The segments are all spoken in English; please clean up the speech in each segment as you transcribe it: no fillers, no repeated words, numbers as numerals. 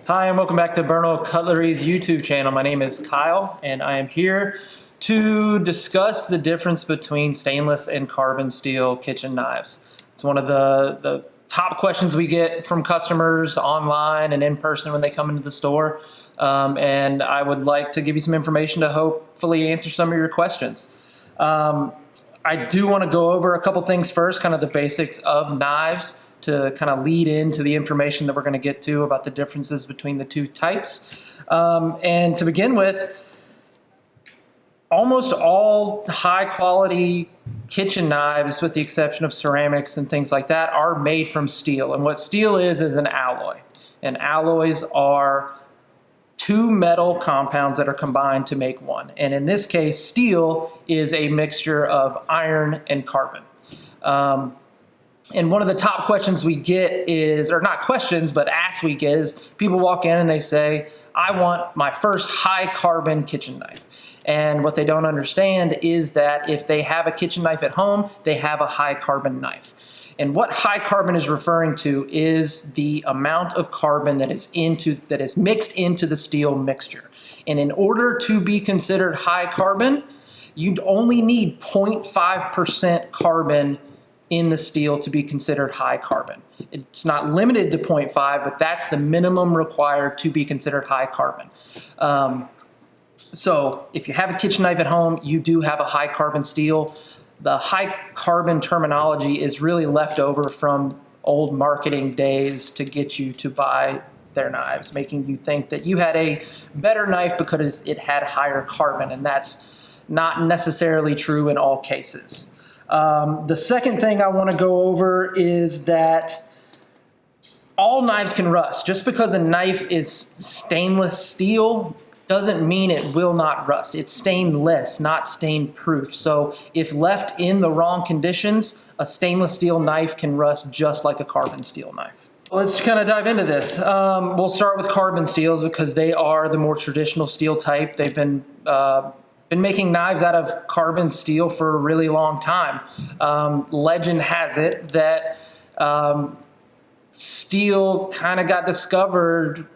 Hi, and welcome back to Bernal Cutlery's YouTube channel. My name is Kyle, and I am here to discuss the difference between stainless and carbon steel kitchen knives. It's one of the top questions we get from customers online and in person when they come into the store. And I would like to give you some information to hopefully answer some of your questions. I do want to go over a couple things first, kind of the basics of knives, to kind of lead into the information that we're going to get to about the differences between the two types. And to begin with, almost all high quality kitchen knives, with the exception of ceramics and things like that, are made from steel. And what steel is an alloy. And alloys are two metal compounds that are combined to make one. And in this case, steel is a mixture of iron and carbon. And one of the top questions we get is, or not questions, but asks we get is, people walk in and they say, I want my first high carbon kitchen knife. And what they don't understand is that if they have a kitchen knife at home, they have a high carbon knife. And what high carbon is referring to is the amount of carbon that is mixed into the steel mixture. And in order to be considered high carbon, you'd only need 0.5% carbon in the steel to be considered high carbon. It's not limited to 0.5, but that's the minimum required to be considered high carbon. So if you have a kitchen knife at home, you do have a high carbon steel. The high carbon terminology is really left over from old marketing days to get you to buy their knives, making you think that you had a better knife because it had higher carbon, and that's not necessarily true in all cases. The second thing I want to go over is that all knives can rust. Just because a knife is stainless steel doesn't mean it will not rust. It's stainless, not stain proof. So if left in the wrong conditions, a stainless steel knife can rust just like a carbon steel knife. Let's kind of dive into this. We'll start with carbon steels because they are the more traditional steel type. They've been making knives out of carbon steel for a really long time. Legend has it that steel kind of got discovered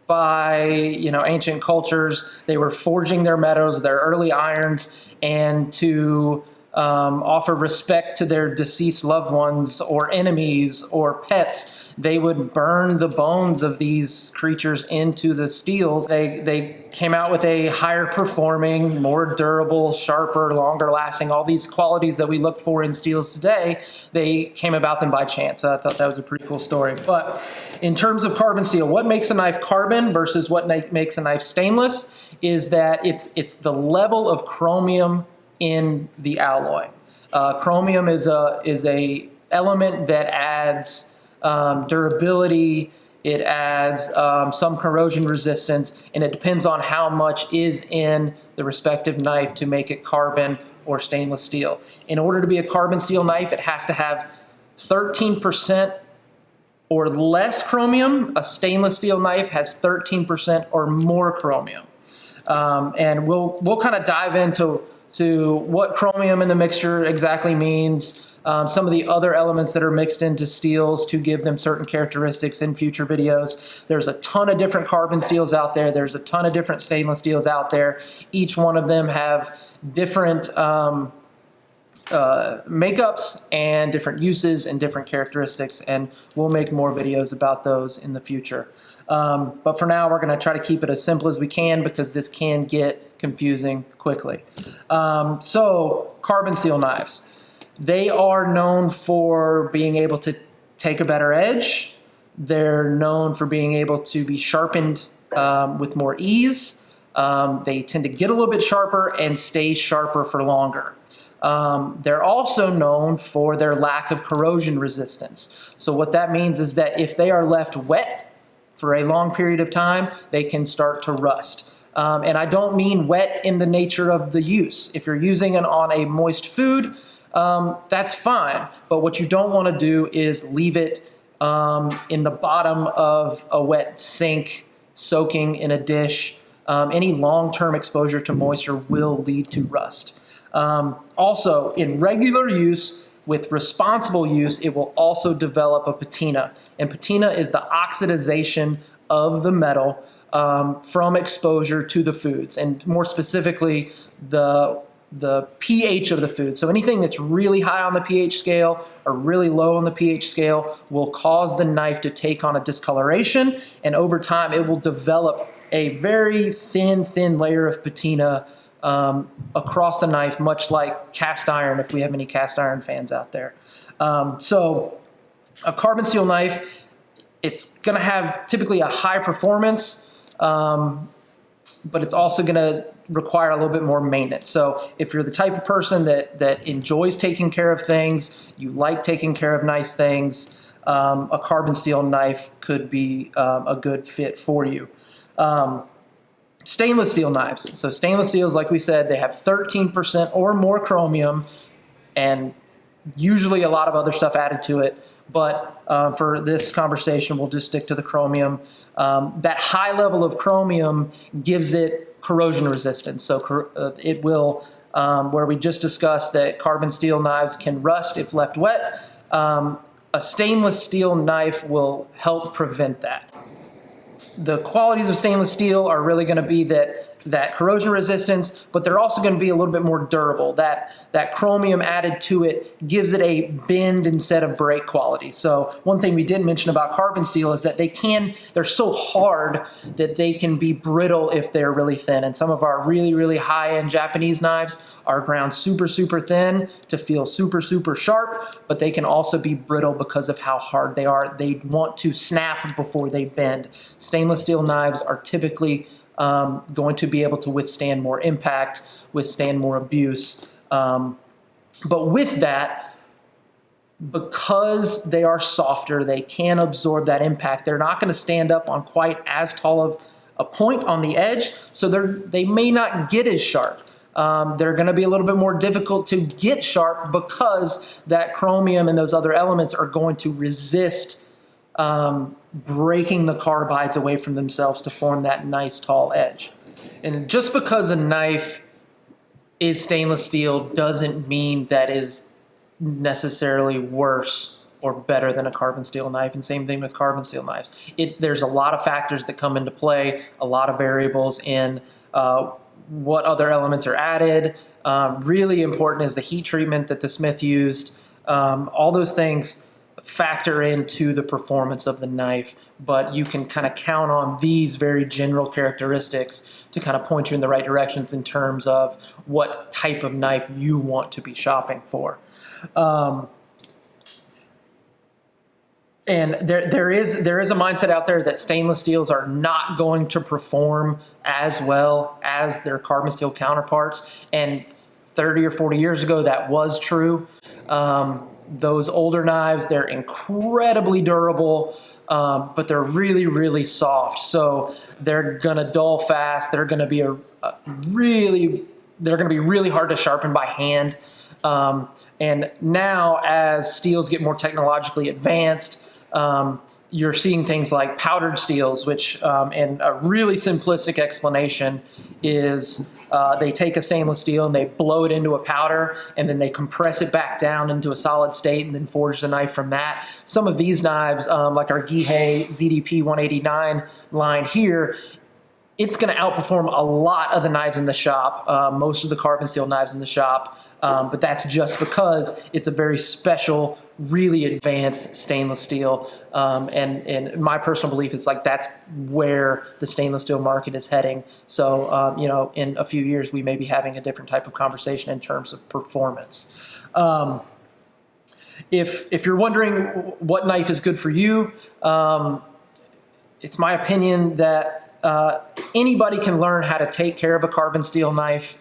by ancient cultures. They were forging their metals, their early irons, and to offer respect to their deceased loved ones or enemies or pets, they would burn the bones of these creatures into the steels. They came out with a higher performing, more durable, sharper, longer lasting, all these qualities that we look for in steels today. They came about them by chance. So I thought that was a pretty cool story. But in terms of carbon steel, what makes a knife carbon versus what makes a knife stainless is that it's the level of chromium in the alloy. Chromium is a element that adds durability, it adds some corrosion resistance, and it depends on how much is in the respective knife to make it carbon or stainless steel. In order to be a carbon steel knife, it has to have 13% or less chromium. A stainless steel knife has 13% or more chromium. And we'll kind of dive into what chromium in the mixture exactly means, some of the other elements that are mixed into steels to give them certain characteristics in future videos. There's a ton of different carbon steels out there. There's a ton of different stainless steels out there. Each one of them have different makeups and different uses and different characteristics, and we'll make more videos about those in the future. But for now, we're going to try to keep it as simple as we can because this can get confusing quickly. So carbon steel knives. They are known for being able to take a better edge. They're known for being able to be sharpened with more ease. They tend to get a little bit sharper and stay sharper for longer. They're also known for their lack of corrosion resistance. So what that means is that if they are left wet for a long period of time, they can start to rust. And I don't mean wet in the nature of the use. If you're using it on a moist food, that's fine. But what you don't want to do is leave it in the bottom of a wet sink, soaking in a dish. Any long-term exposure to moisture will lead to rust. Also, in regular use, with responsible use, it will also develop a patina. And patina is the oxidization of the metal from exposure to the foods, and more specifically, the pH of the food. So anything that's really high on the pH scale or really low on the pH scale will cause the knife to take on a discoloration, and over time it will develop a very thin layer of patina across the knife, much like cast iron, if we have any cast iron fans out there. So a carbon steel knife, it's going to have typically a high performance, but it's also going to require a little bit more maintenance. So if you're the type of person that enjoys taking care of things, you like taking care of nice things, a carbon steel knife could be a good fit for you. Stainless steel knives. So stainless steels, like we said, they have 13% or more chromium and usually a lot of other stuff added to it. But for this conversation, we'll just stick to the chromium. That high level of chromium gives it corrosion resistance. So it will, where we just discussed that carbon steel knives can rust if left wet, a stainless steel knife will help prevent that. The qualities of stainless steel are really going to be that corrosion resistance, but they're also going to be a little bit more durable. That chromium added to it gives it a bend instead of break quality. So one thing we didn't mention about carbon steel is that they're so hard that they can be brittle if they're really thin. And some of our really high-end Japanese knives are ground super thin to feel super sharp, but they can also be brittle because of how hard they are. They want to snap before they bend. Stainless steel knives are typically going to be able to withstand more impact, withstand more abuse. But with that, because they are softer, they can absorb that impact. They're not going to stand up on quite as tall of a point on the edge, so they may not get as sharp. They're going to be a little bit more difficult to get sharp because that chromium and those other elements are going to resist breaking the carbides away from themselves to form that nice tall edge. And just because a knife is stainless steel doesn't mean that is necessarily worse or better than a carbon steel knife, and same thing with carbon steel knives. There's a lot of factors that come into play, a lot of variables in what other elements are added. Really important is the heat treatment that the smith used. All those things factor into the performance of the knife, but you can kind of count on these very general characteristics to kind of point you in the right directions in terms of what type of knife you want to be shopping for. And there is a mindset out there that stainless steels are not going to perform as well as their carbon steel counterparts. And 30 or 40 years ago, that was true. Those older knives, they're incredibly durable, but they're really soft. So they're gonna dull fast. They're gonna be really hard to sharpen by hand. And now, as steels get more technologically advanced, you're seeing things like powdered steels, which, and a really simplistic explanation is they take a stainless steel and they blow it into a powder, and then they compress it back down into a solid state and then forge the knife from that. Some of these knives, like our Gihei ZDP 189 line here, it's going to outperform a lot of the knives in the shop, most of the carbon steel knives in the shop, but that's just because it's a very special, really advanced stainless steel, and my personal belief is like that's where the stainless steel market is heading. So in a few years we may be having a different type of conversation in terms of performance. If you're wondering what knife is good for you, it's my opinion that anybody can learn how to take care of a carbon steel knife.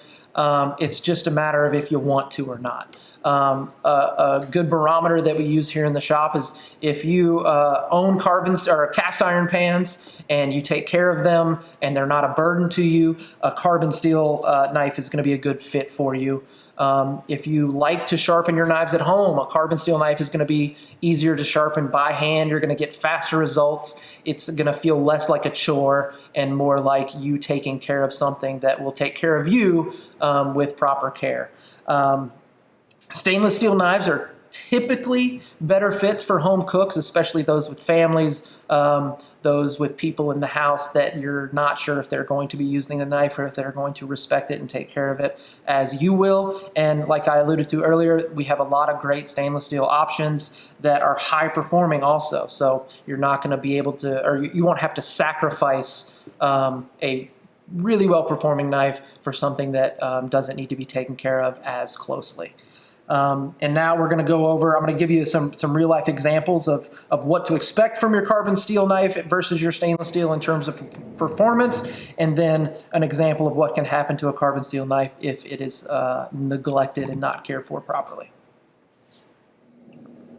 It's just a matter of if you want to or not. A good barometer that we use here in the shop is if you own cast iron pans and you take care of them and they're not a burden to you, a carbon steel knife is going to be a good fit for you. If you like to sharpen your knives at home, a carbon steel knife is going to be easier to sharpen by hand. You're going to get faster results. It's going to feel less like a chore and more like you taking care of something that will take care of you with proper care. Stainless steel knives are typically better fits for home cooks, especially those with families, those with people in the house that you're not sure if they're going to be using the knife or if they're going to respect it and take care of it as you will. And like I alluded to earlier, we have a lot of great stainless steel options that are high performing also. So you're not going to be able to, or you won't have to sacrifice a really well performing knife for something that doesn't need to be taken care of as closely. And now we're going to go over, I'm going to give you some real life examples of what to expect from your carbon steel knife versus your stainless steel in terms of performance, and then an example of what can happen to a carbon steel knife if it is neglected and not cared for properly.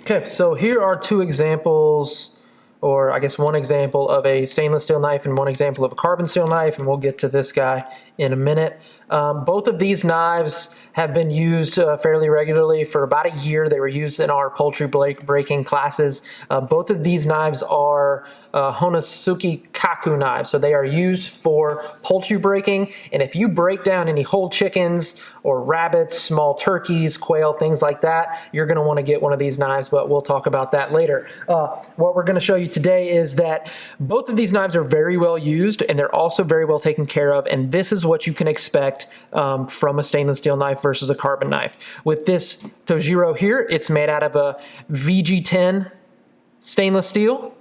Okay, so here are two examples, or I guess one example of a stainless steel knife and one example of a carbon steel knife, and we'll get to this guy in a minute. Both of these knives have been used fairly regularly for about a year. They were used in our poultry breaking classes. Both of these knives are Honosuke Kaku knives, so they are used for poultry breaking. And if you break down any whole chickens or rabbits, small turkeys, quail, things like that, you're going to want to get one of these knives, but we'll talk about that later. What we're going to show you today is that both of these knives are very well used, and they're also very well taken care of, and this is what you can expect from a stainless steel knife versus a carbon knife. With this Tojiro here, it's made out of a VG10 stainless steel,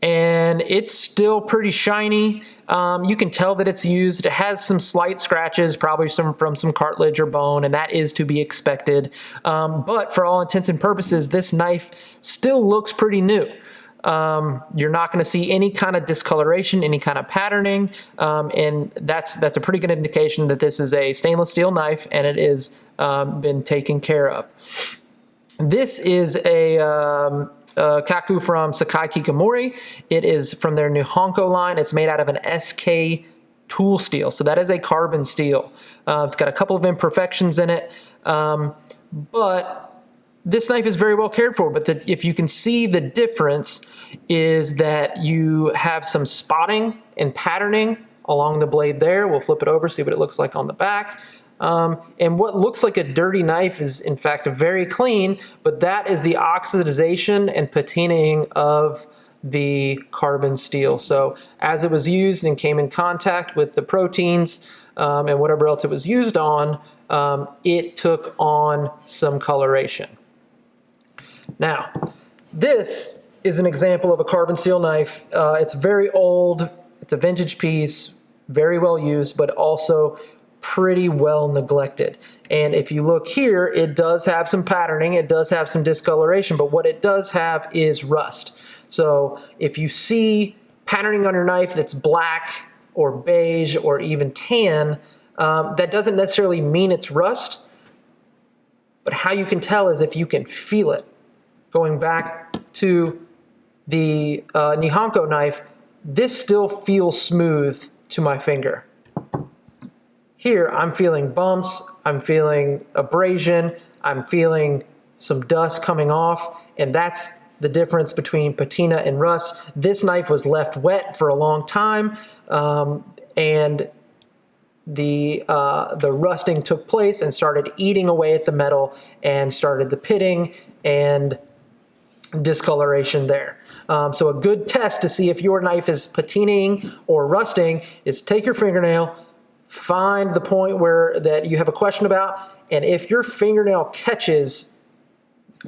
and it's still pretty shiny. You can tell that it's used. It has some slight scratches, probably from some cartilage or bone, and that is to be expected. But for all intents and purposes, this knife still looks pretty new. You're not going to see any kind of discoloration, any kind of patterning, and that's a pretty good indication that this is a stainless steel knife and it is been taken care of. This is a Kaku from Sakai Kikamori. It is from their Nihonko line. It's made out of an SK tool steel, so that is a carbon steel. It's got a couple of imperfections in it, but this knife is very well cared for. But if you can see, the difference is that you have some spotting and patterning along the blade there. We'll flip it over, see what it looks like on the back. And what looks like a dirty knife is in fact very clean, but that is the oxidization and patinaing of the carbon steel. So as it was used and came in contact with the proteins and whatever else it was used on, it took on some coloration. Now, this is an example of a carbon steel knife. It's very old, it's a vintage piece, very well used, but also pretty well neglected. And if you look here, it does have some patterning, it does have some discoloration, but what it does have is rust. So if you see patterning on your knife that's black or beige or even tan, that doesn't necessarily mean it's rust, but how you can tell is if you can feel it. Going back to the Nihonko knife, this still feels smooth to my finger. Here, I'm feeling bumps, I'm feeling abrasion, I'm feeling some dust coming off, and that's the difference between patina and rust. This knife was left wet for a long time, and the rusting took place and started eating away at the metal and started the pitting and discoloration there. So a good test to see if your knife is patinaing or rusting is take your fingernail, find the point that you have a question about, and if your fingernail catches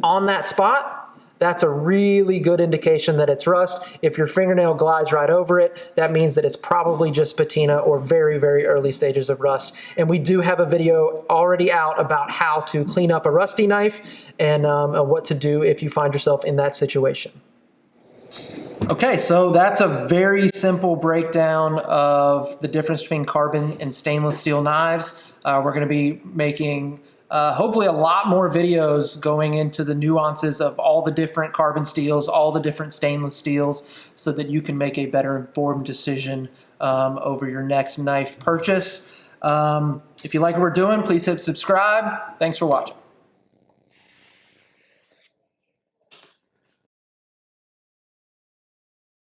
on that spot, that's a really good indication that it's rust. If your fingernail glides right over it, that means that it's probably just patina or very, very early stages of rust. And we do have a video already out about how to clean up a rusty knife and what to do if you find yourself in that situation. Okay, so that's a very simple breakdown of the difference between carbon and stainless steel knives. We're going to be making hopefully a lot more videos going into the nuances of all the different carbon steels, all the different stainless steels, so that you can make a better informed decision over your next knife purchase. If you like what we're doing, please hit subscribe. Thanks for watching.